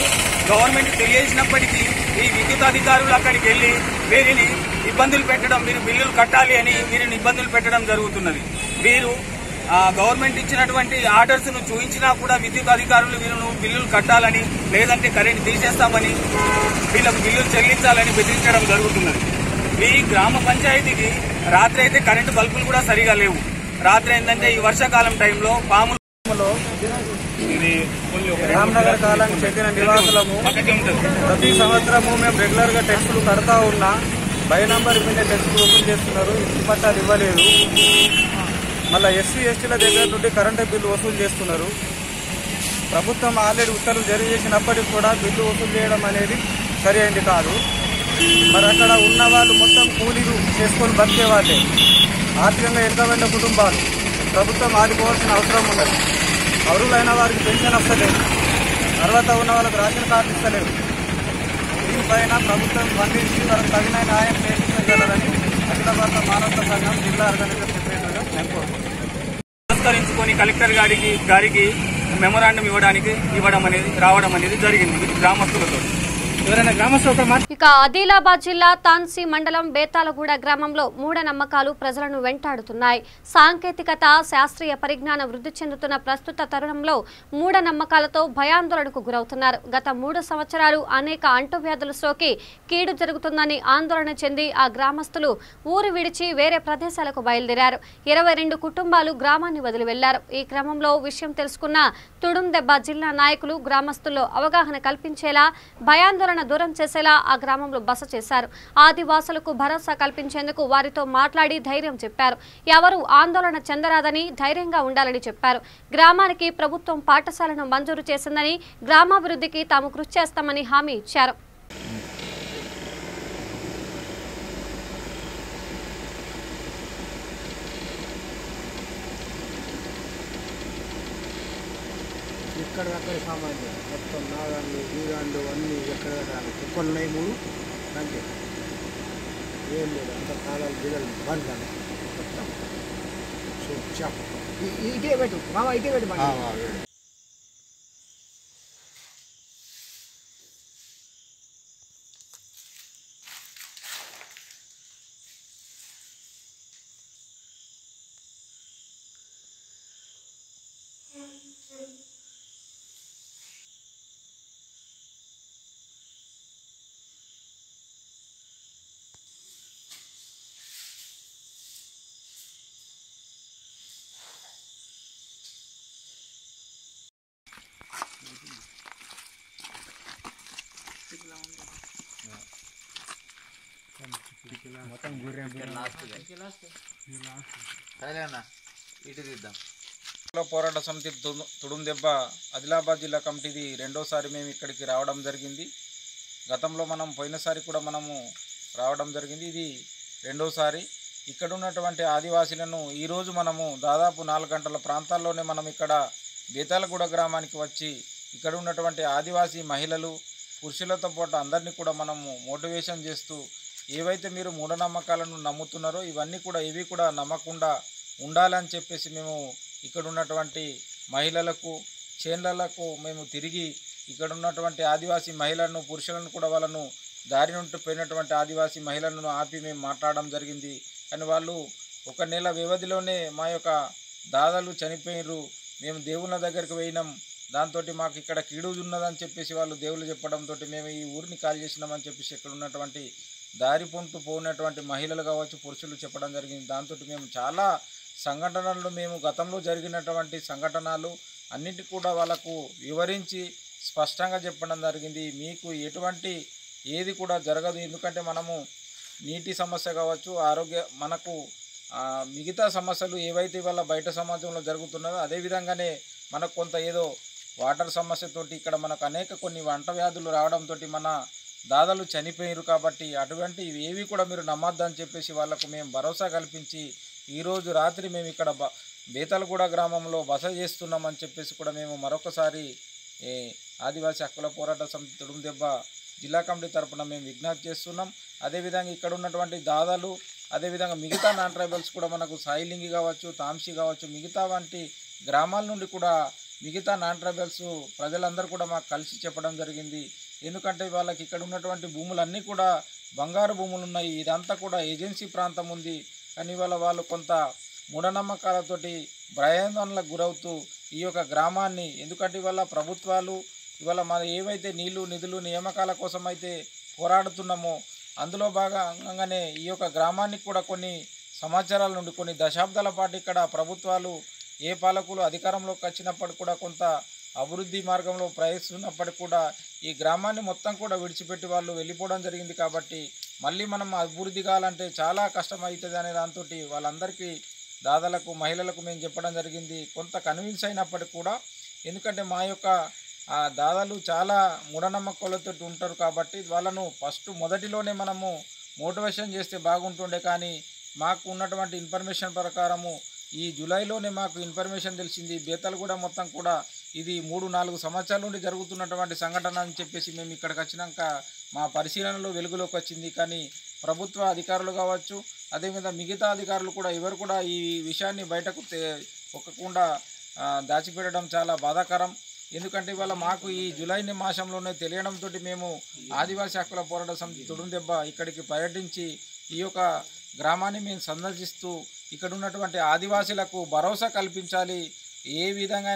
గవర్నమెంట్ తెలియజేసినప్పటికీ ఈ విద్యుత్ అధికారులు అక్కడికి వెళ్లి వీరిని ఇబ్బందులు పెట్టడం, మీరు బిల్లులు కట్టాలి అని వీరిని ఇబ్బందులు పెట్టడం జరుగుతున్నది. వీరు గవర్నమెంట్ ఇచ్చినటువంటి ఆర్డర్స్ ను చూపించినా కూడా విద్యుత్ అధికారులు వీళ్ళను బిల్లులు కట్టాలని, లేదంటే కరెంట్ తీసేస్తామని, వీళ్ళకు బిల్లులు చెల్లించాలని బెదిరించడం జరుగుతున్నది. ఈ గ్రామ పంచాయతీకి రాత్రి అయితే కరెంటు బల్బులు కూడా సరిగా లేవు. రాత్రి ఏంటంటే ఈ వర్షాకాలం టైంలో పాములు రామ్నగర్ కాలానికి చెందిన నివాసులము ప్రతి సంవత్సరము మేము రెగ్యులర్ గా టెస్టులు కడతా ఉన్నా బై నంబర్ మీద టెస్టులు ఓపెన్ చేస్తున్నారు, ఇంటి పట్టాలు ఇవ్వలేదు. మళ్ళీ ఎస్సీ ఎస్టీల దగ్గర నుండి కరెంటు బిల్లు వసూలు చేస్తున్నారు. ప్రభుత్వం ఆల్రెడీ ఉత్తర్వులు జారీ చేసినప్పటికీ కూడా బిల్లు వసూలు చేయడం అనేది సరి అయింది కాదు. మరి అక్కడ ఉన్న వాళ్ళు మొత్తం కూలీలు చేసుకొని బతికే వాళ్ళే, ఆర్థికంగా వెనుకబడిన కుటుంబాలు. ప్రభుత్వం ఆదుకోవాల్సిన అవసరం ఉన్నది. అర్హులైన వారికి పెన్షన్ వస్తలేదు, అర్హత ఉన్న వాళ్ళకి రేషన్ కార్డు ఇస్తలేదు. దీనిపైన ప్రభుత్వం స్పందించి వాళ్ళకి తగిన న్యాయం చేయించగలరని అఖిల భారత మానవ సంఘం జిల్లా ఆర్గనైజర్ సెక్రటరీగా నేను కోరుకుంటున్నాను. పురస్కరించుకొని కలెక్టర్ గారికి మెమొరాండం రావడం అనేది జరిగింది గ్రామస్తులతో. ఎవరైనా గ్రామస్తులు ఇక ఆదిలాబాద్ జిల్లా తాన్సీ మండలం బేతాలగూడ గ్రామంలో మూఢనమ్మకాలు ప్రజలను వెంటాడుతున్నాయి. సాంకేతికత, శాస్త్రీయ పరిజ్ఞానం వృద్ధి చెందుతున్న ప్రస్తుత తరుణంలో మూఢనమ్మకాలతో భయాందోళనకు గురవుతున్నారు. గత 3 సంవత్సరాలు అనేక అంటువ్యాధులు సోకి కీడు జరుగుతుందని ఆందోళన చెంది ఆ గ్రామస్తులు ఊరు విడిచి వేరే ప్రదేశాలకు బయలుదేరారు. 22 కుటుంబాలు గ్రామాన్ని వదిలి వెళ్లారు. ఈ క్రమంలో విషయం తెలుసుకున్న తుడుందెబ్బ జిల్లా నాయకులు గ్రామస్తుల్లో అవగాహన కల్పించేలా, భయాందోళన దూరం చేసేలా ఆ గ్రామంలో బస చేశారు. ఆదివాసులకు భరోసా కల్పించేందుకు వారితో మాట్లాడి ధైర్యం చెప్పారు. ఎవరు ఆందోళన చెందరాదని, ధైర్యంగా ఉండాలని చెప్పారు. గ్రామానికి ప్రభుత్వం పాఠశాలను మంజూరు చేసిందని, గ్రామాభివృద్ధికి తాము కృషి చేస్తామని హామీ ఇచ్చారు. ఎక్కడికక్కడ సామాన్లు మొత్తం నాగాళ్ళు వీరాళ్ళు అన్నీ ఎక్కడ కుక్కలు ఉన్నాయి 3 అంతే ఏం లేదు. అంత కాలాలు బిల్లలు బంద్ మొత్తం ఇటే పెట్టు మామ ఇటే పెట్టు. పోరాట సమితి తుడుందెబ్బ ఆదిలాబాద్ జిల్లా కమిటీది రెండోసారి మేము ఇక్కడికి రావడం జరిగింది. గతంలో మనం పోయినసారి కూడా మనము రావడం జరిగింది. ఇది రెండోసారి. ఇక్కడ ఉన్నటువంటి ఆదివాసీలను ఈరోజు మనము దాదాపు 4 గంటల ప్రాంతాల్లోనే మనం ఇక్కడ బేతాలగూడ గ్రామానికి వచ్చి ఇక్కడ ఉన్నటువంటి ఆదివాసీ మహిళలు, పురుషులతో పాటు అందరినీ కూడా మనము మోటివేషన్ చేస్తూ ఏవైతే మీరు మూఢనమ్మకాలను నమ్ముతున్నారో ఇవన్నీ కూడా ఏవి కూడా నమ్మకుండా ఉండాలని చెప్పేసి మేము ఇక్కడ ఉన్నటువంటి మహిళలకు, చేన్లకు మేము తిరిగి ఇక్కడ ఉన్నటువంటి ఆదివాసీ మహిళలను, పురుషులను కూడా వాళ్ళను దారి నుండి పోయినటువంటి ఆదివాసీ మహిళలను ఆపి మేము మాట్లాడడం జరిగింది. కానీ వాళ్ళు 1 నెల వ్యవధిలోనే మా యొక్క దాదాలు చనిపోయినరు, మేము దేవుళ్ళ దగ్గరికి పోయినాం, దాంతో మాకు ఇక్కడ కీడు ఉన్నదని చెప్పేసి వాళ్ళు దేవుళ్ళు చెప్పడంతో మేము ఈ ఊరిని కాల్ చేసినామని చెప్పేసి ఇక్కడ ఉన్నటువంటి దారి పొంటు పోయినటువంటి మహిళలు కావచ్చు, పురుషులు చెప్పడం జరిగింది. దాంతో మేము చాలా సంఘటనలు, మేము గతంలో జరిగినటువంటి సంఘటనలు అన్నిటి కూడా వాళ్ళకు వివరించి స్పష్టంగా చెప్పడం జరిగింది. మీకు ఎటువంటి ఏది కూడా జరగదు, ఎందుకంటే మనము నీటి సమస్య కావచ్చు, మనకు మిగతా సమస్యలు ఏవైతే వాళ్ళ బయట సమాజంలో జరుగుతున్నదో అదేవిధంగానే మనకు కొంత ఏదో వాటర్ సమస్యతోటి ఇక్కడ మనకు అనేక కొన్ని వంట వ్యాధులు రావడంతో మన దాదాలు చనిపోయారు. కాబట్టి అటువంటి ఏవి కూడా మీరు నమ్మద్దని చెప్పేసి వాళ్ళకు మేము భరోసా కల్పించి ఈరోజు రాత్రి మేము ఇక్కడ బేతాలగూడ గ్రామంలో బస చేస్తున్నామని చెప్పేసి కూడా మేము మరొకసారి ఆదివాసీ హక్కుల పోరాట సమితి తుడుందెబ్బ జిల్లా కమిటీ తరఫున మేము విజ్ఞప్తి చేస్తున్నాం. అదేవిధంగా ఇక్కడ ఉన్నటువంటి దాదాలు, అదేవిధంగా మిగతా నాన్ ట్రైబల్స్ కూడా మనకు సాయిలింగి కావచ్చు, తాంసీ కావచ్చు, మిగతా వంటి గ్రామాల నుండి కూడా మిగతా నాన్ ట్రైబల్స్ ప్రజలందరూ కూడా మాకు కలిసి చెప్పడం జరిగింది. ఎందుకంటే వాళ్ళకి ఇక్కడ ఉన్నటువంటి భూములన్నీ కూడా బంగారు భూములు ఉన్నాయి, ఇదంతా కూడా ఏజెన్సీ ప్రాంతం ఉంది. కానీ వాళ్ళు కొంత మూఢనమ్మకాలతోటి భయాందోళనలకు గురవుతూ ఈ యొక్క గ్రామాన్ని, ఎందుకంటే ఇవాళ ప్రభుత్వాలు ఇవాళ మన ఏవైతే నీళ్లు, నిధులు, నియామకాల కోసం అయితే పోరాడుతున్నామో అందులో భాగంగానే ఈ యొక్క గ్రామానికి కూడా కొన్ని సంవత్సరాల నుండి, కొన్ని దశాబ్దాల పాటు ఇక్కడ ప్రభుత్వాలు ఏ పాలకులు అధికారంలోకి వచ్చినప్పటికి కూడా కొంత అభివృద్ధి మార్గంలో ప్రయత్నిస్తున్నప్పటికీ కూడా ఈ గ్రామాన్ని మొత్తం కూడా విడిచిపెట్టి వాళ్ళు వెళ్ళిపోవడం జరిగింది. కాబట్టి మళ్ళీ మనం అభివృద్ధి కావాలంటే చాలా కష్టమవుతుంది అనే దాంతో వాళ్ళందరికీ దాదాలకు, మహిళలకు మేము చెప్పడం జరిగింది. కొంత కన్విన్స్ అయినప్పటికీ కూడా, ఎందుకంటే మా యొక్క దాదాలు చాలా మూఢనమ్మకాలతో ఉంటారు కాబట్టి వాళ్ళను మొదటిలోనే మనము మోటివేషన్ చేస్తే బాగుంటుండే. కానీ మాకు ఉన్నటువంటి ఇన్ఫర్మేషన్ ప్రకారము ఈ జూలైలోనే మాకు ఇన్ఫర్మేషన్ తెలిసింది, బేతాలగూడ మొత్తం కూడా ఇది 3-4 సంవత్సరాల నుండి జరుగుతున్నటువంటి సంఘటన అని చెప్పేసి మేము ఇక్కడికి వచ్చినాక మా పరిశీలనలో వెలుగులోకి వచ్చింది. కానీ ప్రభుత్వ అధికారులు కావచ్చు, అదేవిధంగా మిగతా అధికారులు కూడా ఎవరు కూడా ఈ విషయాన్ని బయటకు ఒక్కకుండా దాచిపెట్టడం చాలా బాధాకరం. ఎందుకంటే ఇవాళ మాకు ఈ జూలై మాసంలోనే తెలియడంతో మేము ఆదివాసీ హక్కుల పోరాట సమితి తుడుందెబ్బ ఇక్కడికి పర్యటించి ఈ యొక్క గ్రామాన్ని మేము సందర్శిస్తూ ఇక్కడ ఉన్నటువంటి ఆదివాసీలకు భరోసా కల్పించాలి. ఏ విధంగా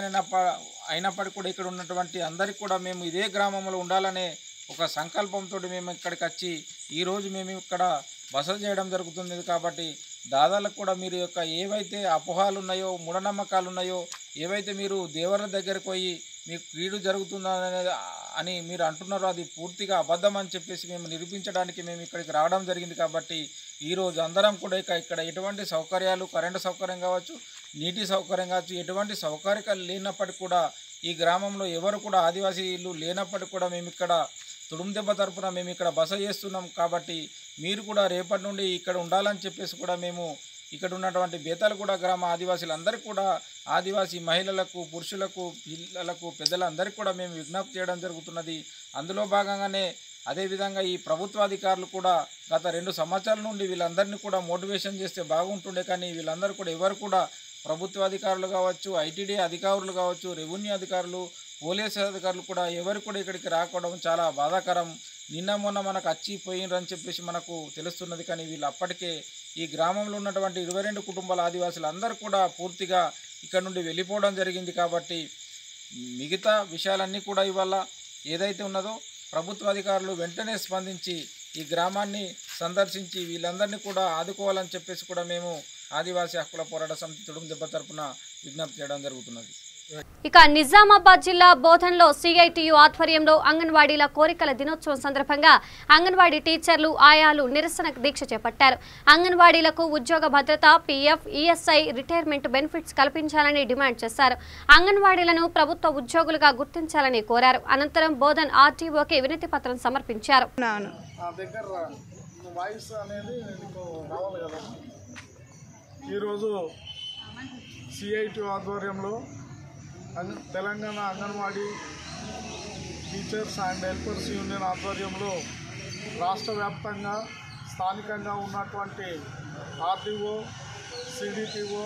అయినప్పటికీ కూడా ఇక్కడ ఉన్నటువంటి అందరికీ కూడా మేము ఇదే గ్రామంలో ఉండాలనే ఒక సంకల్పంతో మేము ఇక్కడికి వచ్చి ఈరోజు మేము ఇక్కడ బస చేయడం జరుగుతుంది. కాబట్టి దాదాలకు కూడా మీరు యొక్క ఏవైతే అపోహాలు ఉన్నాయో, మూఢనమ్మకాలు ఉన్నాయో, ఏవైతే మీరు దేవర దగ్గరికి పోయి మీకు కీడు జరుగుతుందని మీరు అంటున్నారో అది పూర్తిగా అబద్ధం అని చెప్పేసి మేము నిరూపించడానికి మేము ఇక్కడికి రావడం జరిగింది. కాబట్టి ఈరోజు అందరం కూడా ఇక్కడ ఎటువంటి సౌకర్యాలు, కరెంటు సౌకర్యం కావచ్చు, నీటి సౌకర్యం కావచ్చు, ఎటువంటి సౌకర్యాలు లేనప్పటికీ కూడా ఈ గ్రామంలో ఎవరు కూడా ఆదివాసీలు లేనప్పటికీ కూడా మేము ఇక్కడ తుడుందెబ్బ తరపున మేము ఇక్కడ బస చేస్తున్నాం. కాబట్టి మీరు కూడా రేపటి నుండి ఇక్కడ ఉండాలని చెప్పేసి కూడా మేము ఇక్కడ ఉన్నటువంటి బేతాలగూడ గ్రామ ఆదివాసీలందరికీ కూడా ఆదివాసీ మహిళలకు, పురుషులకు, పిల్లలకు, పెద్దలందరికీ కూడా మేము విజ్ఞప్తి చేయడం జరుగుతున్నది. అందులో భాగంగానే అదేవిధంగా ఈ ప్రభుత్వాధికారులు కూడా గత 2 సంవత్సరాల నుండి వీళ్ళందరినీ కూడా మోటివేషన్ చేస్తే బాగుంటుండే. కానీ వీళ్ళందరూ కూడా ఎవరు కూడా ప్రభుత్వాధికారులు కావచ్చు, ఐటీడీ అధికారులు కావచ్చు, రెవెన్యూ అధికారులు, పోలీసు అధికారులు కూడా ఎవరు కూడా ఇక్కడికి రాకపోవడం చాలా బాధాకరం. నిన్న మొన్న మనకు వచ్చిపోయినని చెప్పేసి మనకు తెలుస్తున్నది. కానీ వీళ్ళు అప్పటికే ఈ గ్రామంలో ఉన్నటువంటి 22 కుటుంబాల ఆదివాసులు అందరూ కూడా పూర్తిగా ఇక్కడ నుండి వెళ్ళిపోవడం జరిగింది. కాబట్టి మిగతా విషయాలన్నీ కూడా ఇవాళ ఏదైతే ఉన్నదో ప్రభుత్వ అధికారులు వెంటనే స్పందించి ఈ గ్రామాన్ని సందర్శించి వీళ్ళందరినీ కూడా ఆదుకోవాలని చెప్పేసి కూడా మేము ఆదివాసీ హక్కుల పోరాట సమితి తుడుందెబ్బ తరపున విజ్ఞప్తి చేయడం జరుగుతున్నది. ఇక నిజామాబాద్ జిల్లా బోధన్లో సిఐటియు ఆధ్వర్యంలో అంగన్వాడీల కోరికల దినోత్సవం సందర్భంగా అంగన్వాడీ టీచర్లు, ఆయాలు నిరసన దీక్ష చేపట్టారు. అంగన్వాడీలకు ఉద్యోగ భద్రత, పీఎఫ్, ఈఎస్ఐ, రిటైర్మెంట్ బెనిఫిట్స్ కల్పించాలని డిమాండ్ చేశారు. అంగన్వాడీలను ప్రభుత్వ ఉద్యోగులుగా గుర్తించాలని కోరారు. అనంతరం బోధన్ ఆర్టీఓకి వినతి పత్రం సమర్పించారు. ఈరోజు సిఐటి ఆధ్వర్యంలో Telangana anganwadi teachers and helpers union ఆధ్వర్యంలో రాష్ట్ర వ్యాప్తంగా స్థానికంగా ఉన్నటువంటి ఆర్టీఓ, సిడిపిఓ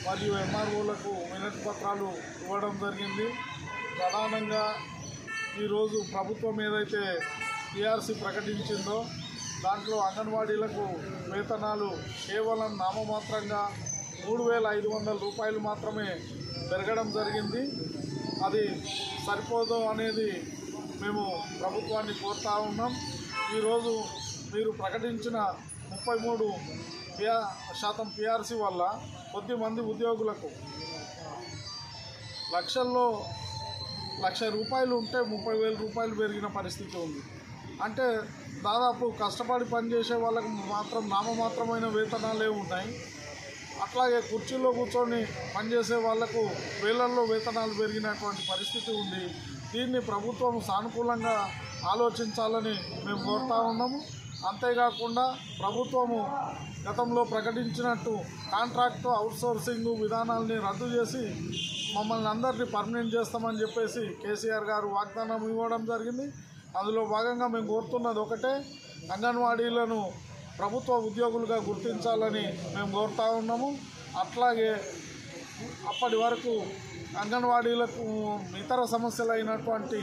మరియు ఎంఆర్ఓలకు వినతి పత్రాలు ఇవ్వడం జరిగింది. ప్రధానంగా ఈరోజు ప్రభుత్వం ఏదైతే పిఆర్సీ ప్రకటించిందో దాంట్లో అంగన్వాడీలకు వేతనాలు కేవలం నామమాత్రంగా 3,500 రూపాయలు మాత్రమే పెరగడం జరిగింది. అది సరిపోదు అనేది మేము ప్రభుత్వాన్ని కోరుతా ఉన్నాం. ఈరోజు మీరు ప్రకటించిన 33% పిఆర్సీ వల్ల కొద్దిమంది ఉద్యోగులకు లక్షల్లో ₹1,00,000 ఉంటే 30,000 రూపాయలు పెరిగిన పరిస్థితి ఉంది. అంటే దాదాపు కష్టపడి పనిచేసే వాళ్ళకు మాత్రం నామమాత్రమైన వేతనాలే ఉన్నాయి. అట్లాగే కుర్చీలో కూర్చొని పనిచేసే వాళ్లకు వేలల్లో వేతనాలు పెరిగినటువంటి పరిస్థితి ఉంది. దీన్ని ప్రభుత్వం సానుకూలంగా ఆలోచించాలని మేము కోరుతా ఉన్నాము. అంతేకాకుండా ప్రభుత్వము గతంలో ప్రకటించినట్టు కాంట్రాక్ట్ అవుట్సోర్సింగ్ విధానాలని రద్దు చేసి మమ్మల్ని అందరినీ పర్మనెంట్ చేస్తామని చెప్పేసి కేసీఆర్ గారు వాగ్దానం ఇవ్వడం జరిగింది. అందులో భాగంగా మేము కోరుతున్నది ఒకటే, అంగన్వాడీలను ప్రభుత్వ ఉద్యోగులుగా గుర్తించాలని మేము కోరుతా ఉన్నాము. అట్లాగే అప్పటి వరకు అంగన్వాడీలకు ఇతర సమస్యలు అయినటువంటి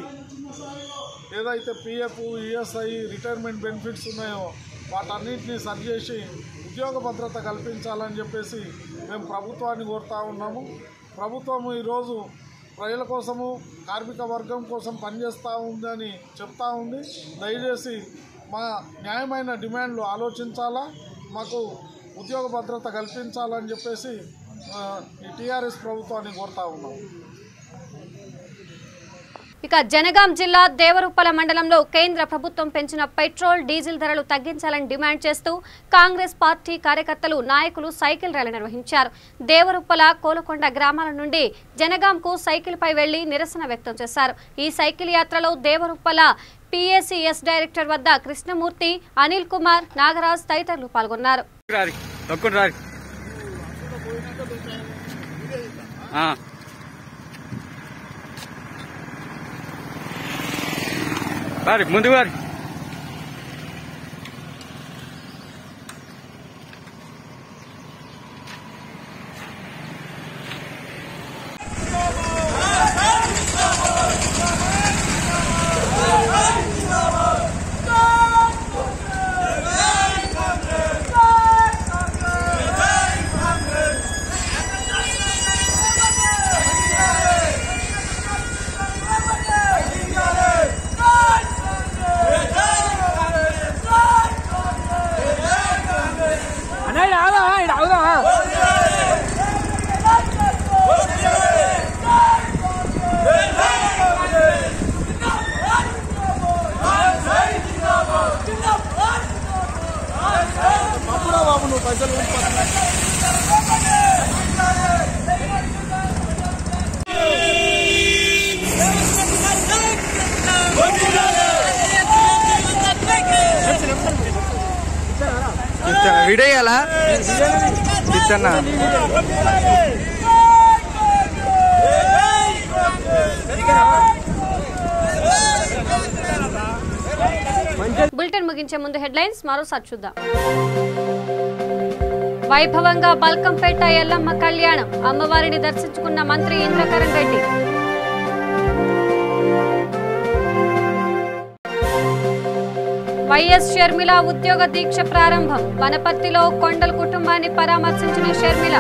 ఏదైతే పిఎఫ్, ఈఎస్ఐ, రిటైర్మెంట్ బెనిఫిట్స్ ఉన్నాయో వాటన్నిటినీ సరిచేసి ఉద్యోగ భద్రత కల్పించాలని చెప్పేసి మేము ప్రభుత్వాన్ని కోరుతా ఉన్నాము. ప్రభుత్వం ఈరోజు ప్రజల కోసము, కార్మిక వర్గం కోసం పనిచేస్తూ ఉందని చెప్తా ఉంది. దయచేసి మా న్యాయమైన డిమాండ్లు ఆలోచించాలా, మాకు ఉద్యోగ భద్రత కల్పించాలని చెప్పేసి ఈ టీఆర్ఎస్ ప్రభుత్వాన్ని కోరుతా ఉన్నాం. ఇక జనగాం జిల్లా దేవరుప్పల మండలంలో కేంద్ర ప్రభుత్వం పెంచిన పెట్రోల్, డీజిల్ ధరలు తగ్గించాలని డిమాండ్ చేస్తూ కాంగ్రెస్ పార్టీ కార్యకర్తలు, నాయకులు సైకిల్ ర్యాలీ నిర్వహించారు. దేవరుప్పల, కోలకొండ గ్రామాల నుండి జనగాంకు సైకిల్పై వెళ్లి నిరసన వ్యక్తం చేశారు. ఈ సైకిల్ యాత్రలో దేవరుప్పల పిఎసిఎస్ డైరెక్టర్ వద్ద కృష్ణమూర్తి, అనిల్ కుమార్, నాగరాజ్ తదితరులు పాల్గొన్నారు. ముందు గారు పైసలు విడేయాలా ఇచ్చన్నా బులెటిన్ ముగించే ముందు హెడ్లైన్స్ మరోసారి చూద్దాం. వైభవంగా బల్కంపేట ఎల్లమ్మ కళ్యాణం, అమ్మవారిని దర్శించుకున్న మంత్రి ఇంద్రకరణ్ రెడ్డి. వైఎస్ షర్మిల ఉద్యోగ దీక్ష ప్రారంభం, వనపర్తిలో కొండల్ కుటుంబాన్ని పరామర్శించిన షర్మిల.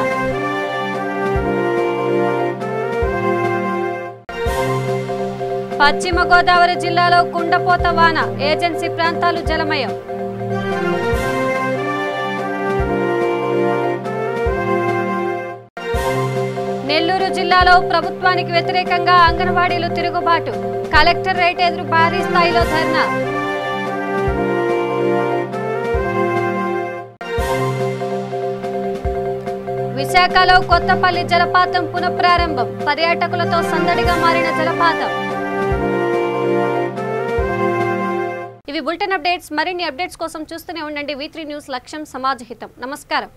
పశ్చిమ గోదావరి జిల్లాలో కుండపోత వాన, ఏజెన్సీ ప్రాంతాలు జలమయం. నెల్లూరు జిల్లాలో ప్రభుత్వానికి వ్యతిరేకంగా అంగన్వాడీలు తిరుగుబాటు, కలెక్టరేట్ ఎదురు భారీ స్థాయిలో ధర్నా. విశాఖలో కొత్తపల్లి జలపాతం పునఃప్రారంభం, పర్యాటకులతో సందడిగా మారిన జలపాతం. ఇవి బులెటిన్ అప్డేట్స్. మరిన్ని అప్డేట్స్ కోసం చూస్తూనే ఉండండి V3 న్యూస్, లక్ష్యం సమాజ హితం. నమస్కారం.